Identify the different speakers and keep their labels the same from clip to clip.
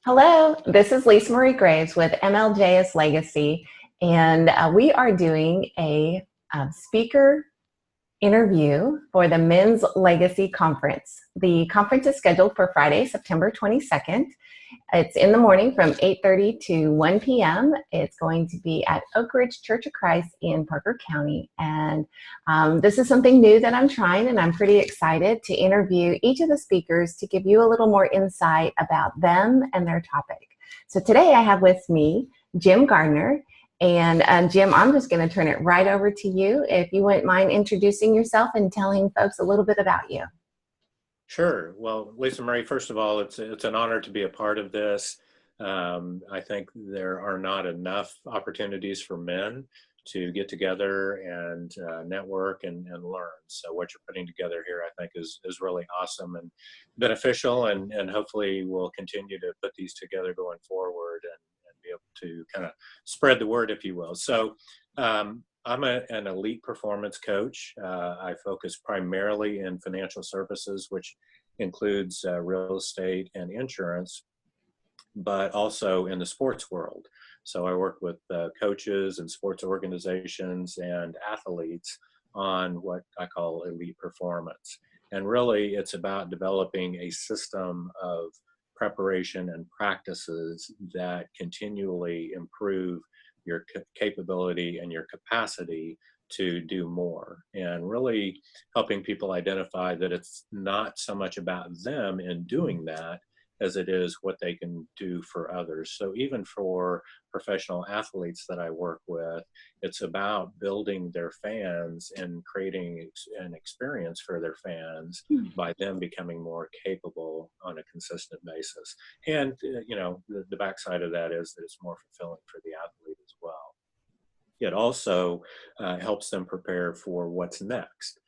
Speaker 1: Hello, this is Lisa Marie Graves with MLJS Legacy, and we are doing a speaker interview for the Men's Legacy Conference. The conference is scheduled for Friday, September 22nd. It's in the morning from 8:30 to 1 p.m. It's going to be at Oak Ridge Church of Christ in Parker County. And this is something new that I'm trying, and I'm pretty excited to interview each of the speakers to give you a little more insight about them and their topic. So today I have with me Jim Gardner. And Jim, I'm just going to turn it right over to you. If you wouldn't mind introducing yourself and telling folks a little bit about you.
Speaker 2: Sure. Well, Lisa Marie, first of all, it's an honor to be a part of this. I think there are not enough opportunities for men to get together and network and learn. So what you're putting together here, I think, is really awesome and beneficial, and hopefully we'll continue to put these together going forward and be able to kind of spread the word, if you will. So I'm an elite performance coach. I focus primarily in financial services, which includes real estate and insurance, but also in the sports world. So I work with coaches and sports organizations and athletes on what I call elite performance. And really, it's about developing a system of preparation and practices that continually improve your capability and your capacity to do more, and really helping people identify that it's not so much about them in doing that as it is what they can do for others. So even for professional athletes that I work with, it's about building their fans and creating an experience for their fans by them becoming more capable on a consistent basis. And, the backside of that is that it's more fulfilling for the athlete as well. It also helps them prepare for what's next.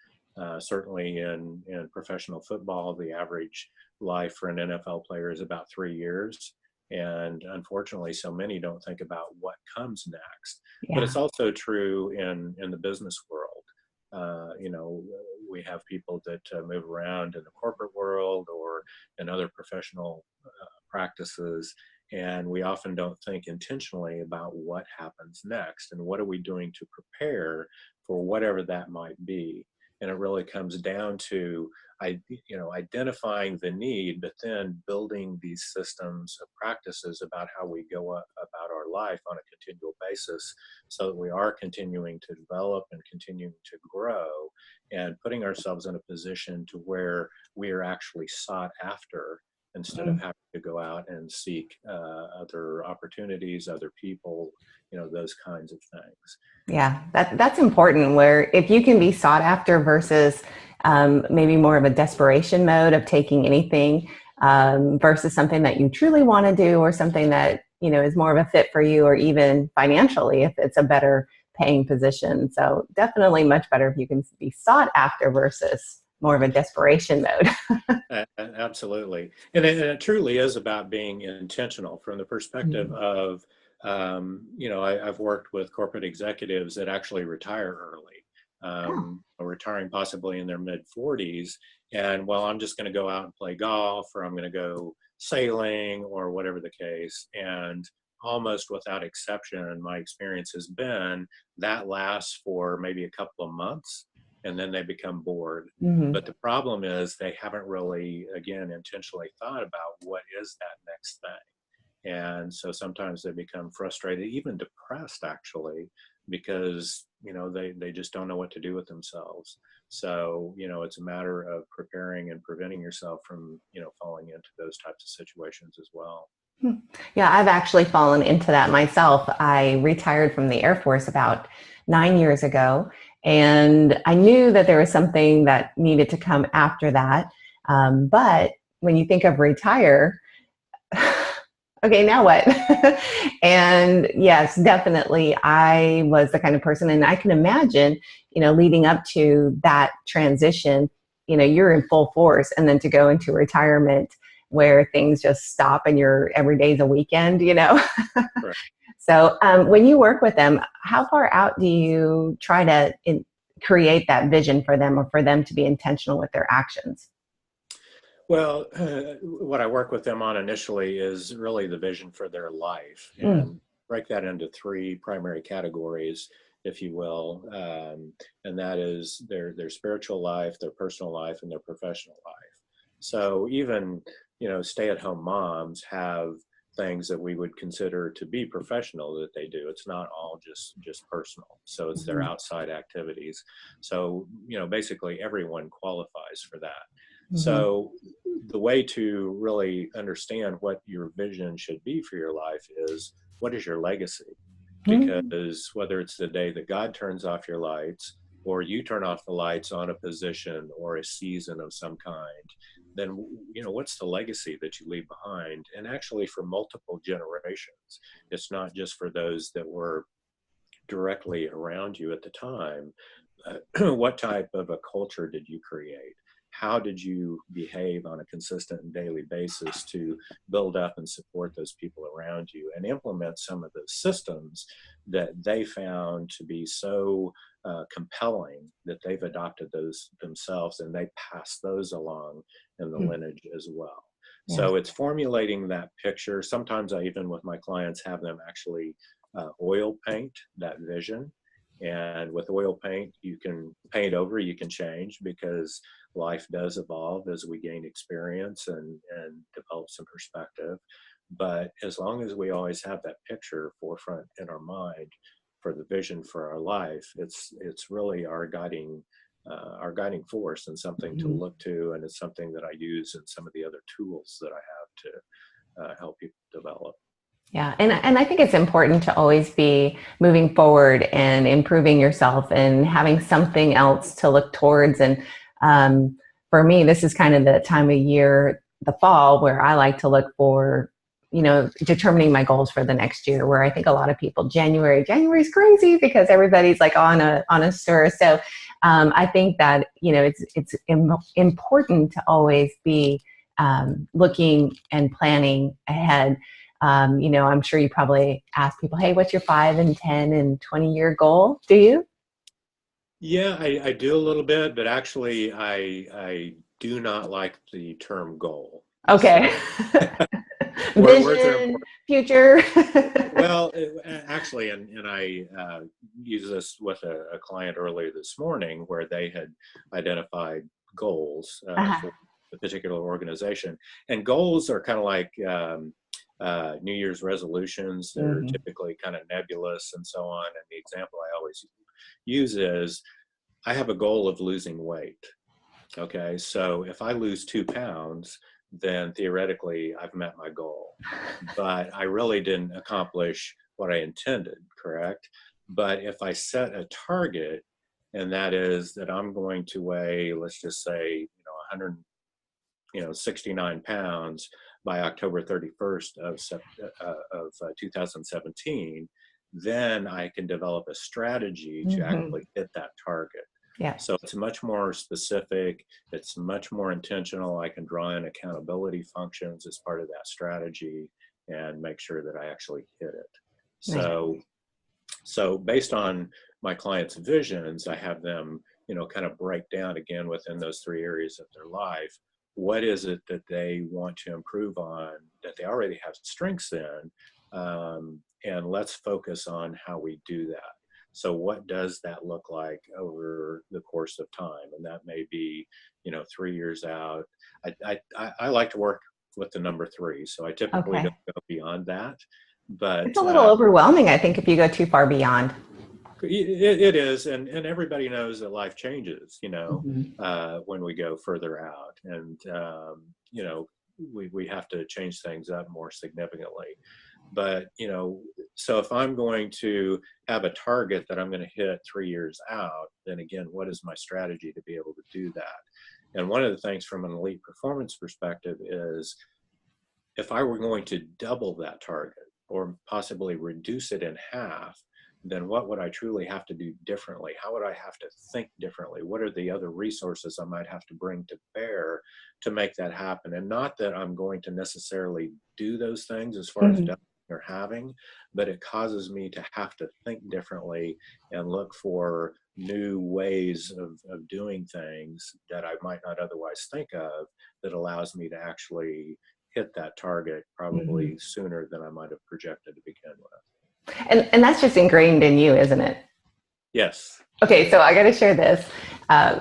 Speaker 2: Certainly in professional football, the average life for an NFL player is about 3 years. And unfortunately, so many don't think about what comes next.
Speaker 1: Yeah.
Speaker 2: But it's also true in the business world. We have people that move around in the corporate world or in other professional practices, and we often don't think intentionally about what happens next and what are we doing to prepare for whatever that might be. And it really comes down to identifying the need, but then building these systems of practices about how we go about our life on a continual basis, so that we are continuing to develop and continuing to grow and putting ourselves in a position to where we are actually sought after, instead of having to go out and seek other opportunities, other people, those kinds of things.
Speaker 1: Yeah, that's important, where if you can be sought after versus maybe more of a desperation mode of taking anything versus something that you truly want to do, or something that, is more of a fit for you, or even financially, if it's a better paying position. So definitely much better if you can be sought after versus more of a desperation mode.
Speaker 2: Absolutely. And it truly is about being intentional from the perspective of, I've worked with corporate executives that actually retire early, retiring possibly in their mid 40s. And I'm just going to go out and play golf, or I'm going to go sailing, or whatever the case. And almost without exception, my experience has been that lasts for maybe a couple of months, and then they become bored. But the problem is they haven't really, again, intentionally thought about what is that next thing. And so sometimes they become frustrated, even depressed, actually, because, they just don't know what to do with themselves. So, it's a matter of preparing and preventing yourself from, falling into those types of situations as well.
Speaker 1: Yeah, I've actually fallen into that myself. I retired from the Air Force about 9 years ago, and I knew that there was something that needed to come after that. But when you think of retire, okay, now what? And yes, definitely, I was the kind of person, and I can imagine, leading up to that transition, you're in full force, and then to go into retirement where things just stop and every day's a weekend,
Speaker 2: Right.
Speaker 1: So when you work with them, how far out do you try to create that vision for them, or for them to be intentional with their actions?
Speaker 2: Well, what I work with them on initially is really the vision for their life
Speaker 1: Mm.
Speaker 2: and break that into three primary categories, if you will. And that is their spiritual life, their personal life, and their professional life. So even, stay-at-home moms have things that we would consider to be professional that they do. It's not all just personal. So it's their
Speaker 1: Mhm.
Speaker 2: outside activities. So, basically everyone qualifies for that.
Speaker 1: Mhm.
Speaker 2: So the way to really understand what your vision should be for your life is, what is your legacy?
Speaker 1: Mhm.
Speaker 2: Because whether it's the day that God turns off your lights or you turn off the lights on a position or a season of some kind, then what's the legacy that you leave behind? And actually for multiple generations. It's not just for those that were directly around you at the time. What type of a culture did you create? How did you behave on a consistent and daily basis to build up and support those people around you and implement some of the systems that they found to be so compelling that they've adopted those themselves and they pass those along in the
Speaker 1: Mm.
Speaker 2: lineage as well.
Speaker 1: Yeah.
Speaker 2: So it's formulating that picture. Sometimes I even with my clients have them actually oil paint that vision. And with oil paint, you can paint over, you can change because life does evolve as we gain experience and develop some perspective. But as long as we always have that picture forefront in our mind for the vision for our life, it's really our guiding force and something to
Speaker 1: Mhm.
Speaker 2: look to, and it's something that I use in some of the other tools that I have to help people develop.
Speaker 1: Yeah, and I think it's important to always be moving forward and improving yourself and having something else to look towards. And for me, this is kind of the time of year, the fall, where I like to look for, determining my goals for the next year. Where I think a lot of people, January's crazy because everybody's like on a stir. So I think that it's important to always be looking and planning ahead. I'm sure you probably ask people, hey, what's your 5 and 10 and 20-year goal? Do you?
Speaker 2: Yeah, I do a little bit, but actually, I do not like the term goal. So,
Speaker 1: Okay.
Speaker 2: words are
Speaker 1: Vision,
Speaker 2: important.
Speaker 1: future.
Speaker 2: Well, actually, and I used this with a client earlier this morning where they had identified goals
Speaker 1: Uh-huh.
Speaker 2: for the particular organization. And goals are kind of like New Year's resolutions. They're
Speaker 1: Hmm.
Speaker 2: typically kind of nebulous and so on. And the example I always use is I have a goal of losing weight. Okay, so if I lose 2 pounds, then theoretically I've met my goal. But I really didn't accomplish what I intended, correct? But if I set a target, and that is that I'm going to weigh, let's just say, 100, 69 pounds by October 31st of 2017, then I can develop a strategy to
Speaker 1: Hmm.
Speaker 2: actually hit that target.
Speaker 1: Yeah.
Speaker 2: So it's much more specific, it's much more intentional. I can draw in accountability functions as part of that strategy and make sure that I actually hit it.
Speaker 1: Nice.
Speaker 2: So based on my clients' visions, I have them, kind of break down again within those three areas of their life. What is it that they want to improve on that they already have strengths in? And let's focus on how we do that. So what does that look like over the course of time? And that may be, 3 years out. I like to work with the number three. So I typically
Speaker 1: Okay.
Speaker 2: don't go beyond that.
Speaker 1: It's
Speaker 2: But
Speaker 1: a little overwhelming, I think, if you go too far beyond.
Speaker 2: it is, and everybody knows that life changes,
Speaker 1: Hmm.
Speaker 2: when we go further out, and we have to change things up more significantly. But so if I'm going to have a target that I'm going to hit 3 years out, then again, what is my strategy to be able to do that? And one of the things from an elite performance perspective is if I were going to double that target or possibly reduce it in half, then what would I truly have to do differently? How would I have to think differently? What are the other resources I might have to bring to bear to make that happen? And not that I'm going to necessarily do those things as far as
Speaker 1: Hmm.
Speaker 2: doubling they're having, but it causes me to have to think differently and look for new ways of doing things that I might not otherwise think of, that allows me to actually hit that target probably sooner than I might have projected to begin with.
Speaker 1: And that's just ingrained in you, isn't it?
Speaker 2: Yes.
Speaker 1: Okay, so I got to share this.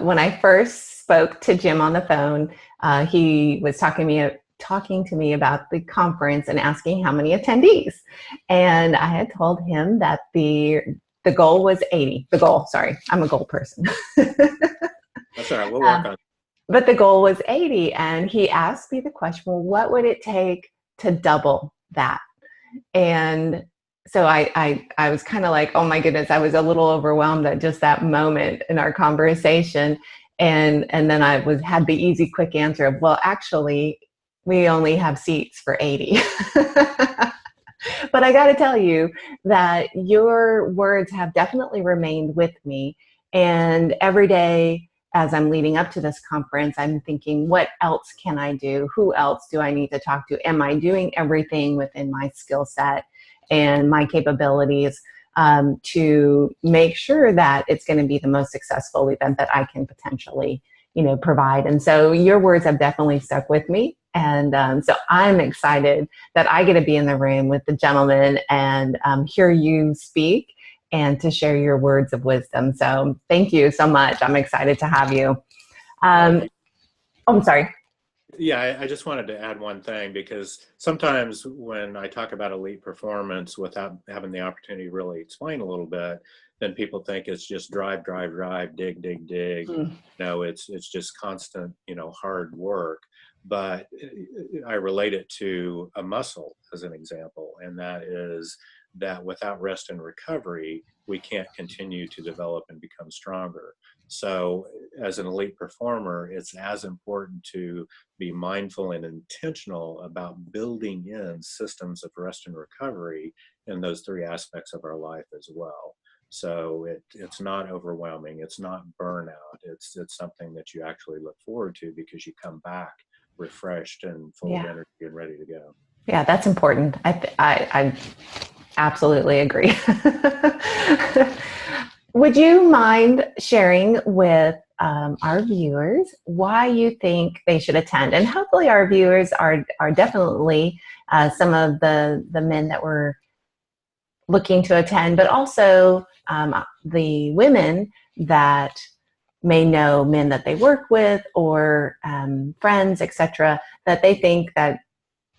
Speaker 1: When I first spoke to Jim on the phone, he was talking to me about the conference and asking how many attendees, and I had told him that the goal was 80. The goal, sorry, I'm a goal person.
Speaker 2: That's all right. We'll work on it.
Speaker 1: But the goal was 80, and he asked me the question, well, what would it take to double that? And so I was kind of like, oh my goodness, I was a little overwhelmed at just that moment in our conversation. And then had the easy, quick answer of, well, actually, we only have seats for 80. But I got to tell you that your words have definitely remained with me. And every day as I'm leading up to this conference, I'm thinking, what else can I do? Who else do I need to talk to? Am I doing everything within my skill set and my capabilities to make sure that it's going to be the most successful event that I can potentially, provide? And so your words have definitely stuck with me. And so I'm excited that I get to be in the room with the gentleman and hear you speak and to share your words of wisdom. So thank you so much. I'm excited to have you. Oh, I'm sorry.
Speaker 2: Yeah, I just wanted to add one thing, because sometimes when I talk about elite performance without having the opportunity to really explain a little bit, then people think it's just drive, drive, drive, dig, dig, dig. No, it's just constant, hard work. But I relate it to a muscle as an example, and that is that without rest and recovery, we can't continue to develop and become stronger. So as an elite performer, it's as important to be mindful and intentional about building in systems of rest and recovery in those three aspects of our life as well. So it's not overwhelming. It's not burnout. It's something that you actually look forward to, because you come back refreshed and full of energy and ready to go.
Speaker 1: Yeah, that's important. I absolutely agree. Would you mind sharing with our viewers why you think they should attend? And hopefully our viewers are definitely some of the men that were looking to attend, but also the women that may know men that they work with or friends, etc., that they think that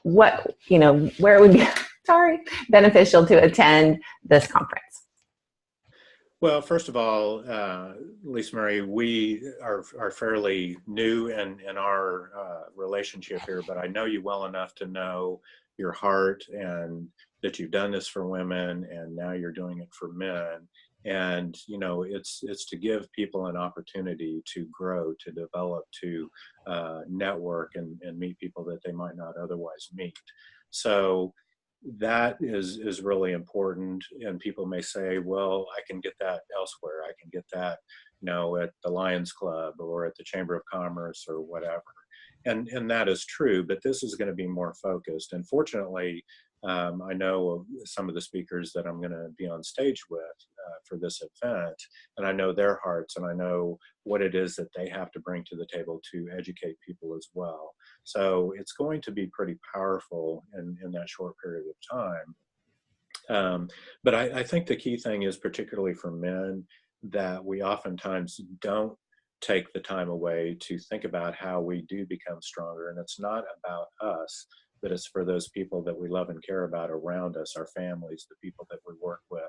Speaker 1: where it would be beneficial to attend this conference.
Speaker 2: Well, first of all, Lisa Marie, we are fairly new in our relationship here, but I know you well enough to know your heart, and that you've done this for women, and now you're doing it for men. And it's to give people an opportunity to grow, to develop, to network, and meet people that they might not otherwise meet. So that is really important. And people may say, well, I can get that elsewhere. I can get that, at the Lions Club or at the Chamber of Commerce or whatever. And that is true, but this is going to be more focused. And fortunately, I know of some of the speakers that I'm going to be on stage with for this event, and I know their hearts, and I know what it is that they have to bring to the table to educate people as well. So it's going to be pretty powerful in that short period of time. But I think the key thing is, particularly for men, that we oftentimes don't take the time away to think about how we do become stronger. And it's not about us, but it's for those people that we love and care about around us, our families, the people that we work with,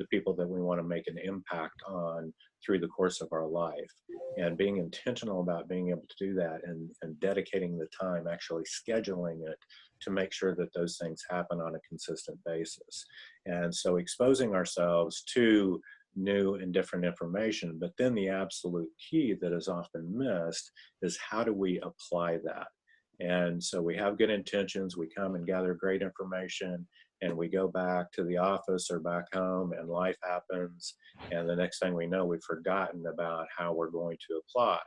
Speaker 2: the people that we want to make an impact on through the course of our life. And being intentional about being able to do that, and dedicating the time, actually scheduling it to make sure that those things happen on a consistent basis. And so exposing ourselves to new and different information, but then the absolute key that is often missed is, how do we apply that? And so we have good intentions, we come and gather great information, and we go back to the office or back home, and life happens, and the next thing we know, we've forgotten about how we're going to apply.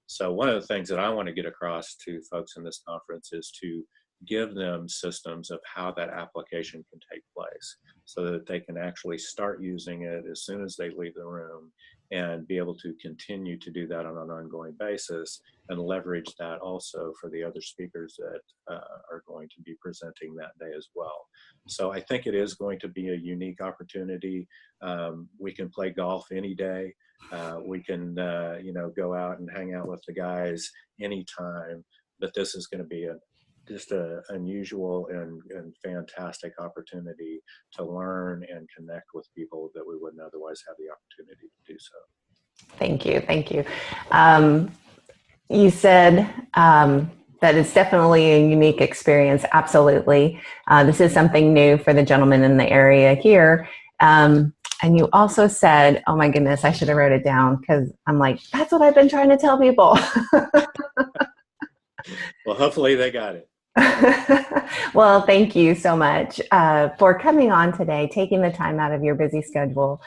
Speaker 2: So one of the things that I want to get across to folks in this conference is to give them systems of how that application can take place so that they can actually start using it as soon as they leave the room and be able to continue to do that on an ongoing basis and leverage that also for the other speakers that are going to be presenting that day as well. So I think it is going to be a unique opportunity. We can play golf any day. We can, go out and hang out with the guys anytime, but this is going to be just an unusual and fantastic opportunity to learn and connect with people that we wouldn't otherwise have the opportunity to do so.
Speaker 1: Thank you. Thank you. You said that it's definitely a unique experience. Absolutely. This is something new for the gentleman in the area here. And you also said, oh my goodness, I should have wrote it down because I'm like, that's what I've been trying to tell people.
Speaker 2: Well, hopefully they got it.
Speaker 1: Well, thank you so much for coming on today, taking the time out of your busy schedule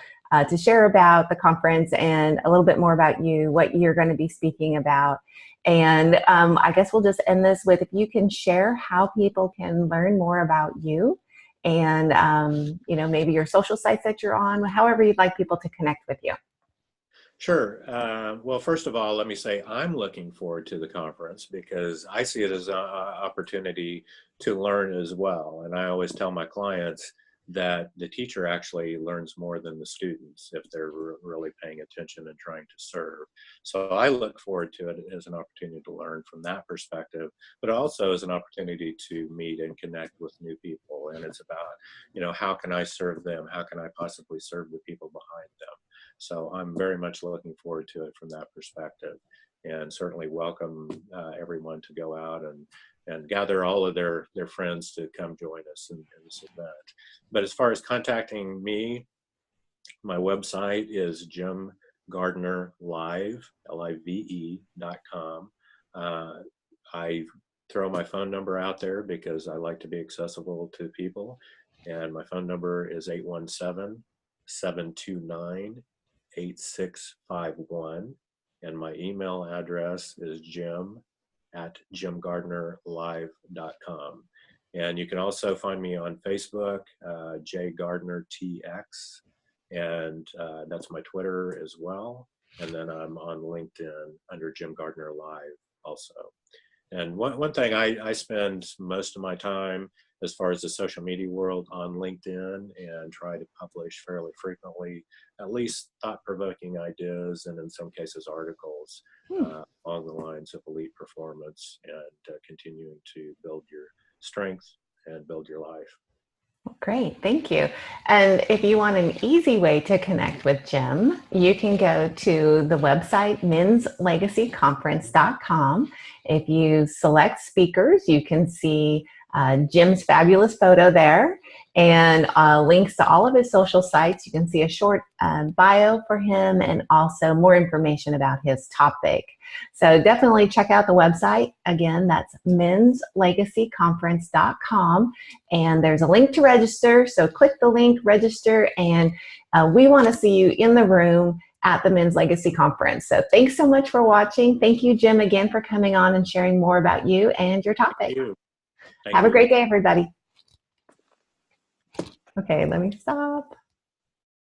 Speaker 1: to share about the conference and a little bit more about you, what you're going to be speaking about. And I guess we'll just end this with, if you can share how people can learn more about you and, maybe your social sites that you're on, however you'd like people to connect with you.
Speaker 2: Sure. Well, first of all, let me say I'm looking forward to the conference because I see it as an opportunity to learn as well. And I always tell my clients that the teacher actually learns more than the students if they're really paying attention and trying to serve. So I look forward to it as an opportunity to learn from that perspective, but also as an opportunity to meet and connect with new people. And it's about, how can I serve them? How can I possibly serve the people behind them? So I'm very much looking forward to it from that perspective, and certainly welcome everyone to go out and gather all of their friends to come join us in this event. But as far as contacting me, my website is Jim Gardner Live, live.com. I throw my phone number out there because I like to be accessible to people. And my phone number is 817-729-8651. And my email address is jim@jimgardnerlive.com. And you can also find me on Facebook, jgardnertx, and that's my Twitter as well. And then I'm on LinkedIn under Jim Gardner Live also. And one thing, I spend most of my time as far as the social media world on LinkedIn and try to publish fairly frequently, at least thought-provoking ideas and in some cases articles along the lines of elite performance and continuing to build your strength and build your life.
Speaker 1: Great, thank you. And if you want an easy way to connect with Jim, you can go to the website menslegacyconference.com. If you select speakers, you can see Jim's fabulous photo there and links to all of his social sites. You can see a short bio for him and also more information about his topic. So definitely check out the website. Again, that's menslegacyconference.com. And there's a link to register. So click the link, register, and we want to see you in the room at the Men's Legacy Conference. So thanks so much for watching. Thank you, Jim, again for coming on and sharing more about you and your topic.
Speaker 2: Thank you.
Speaker 1: Have a great day, everybody. Okay, let me stop.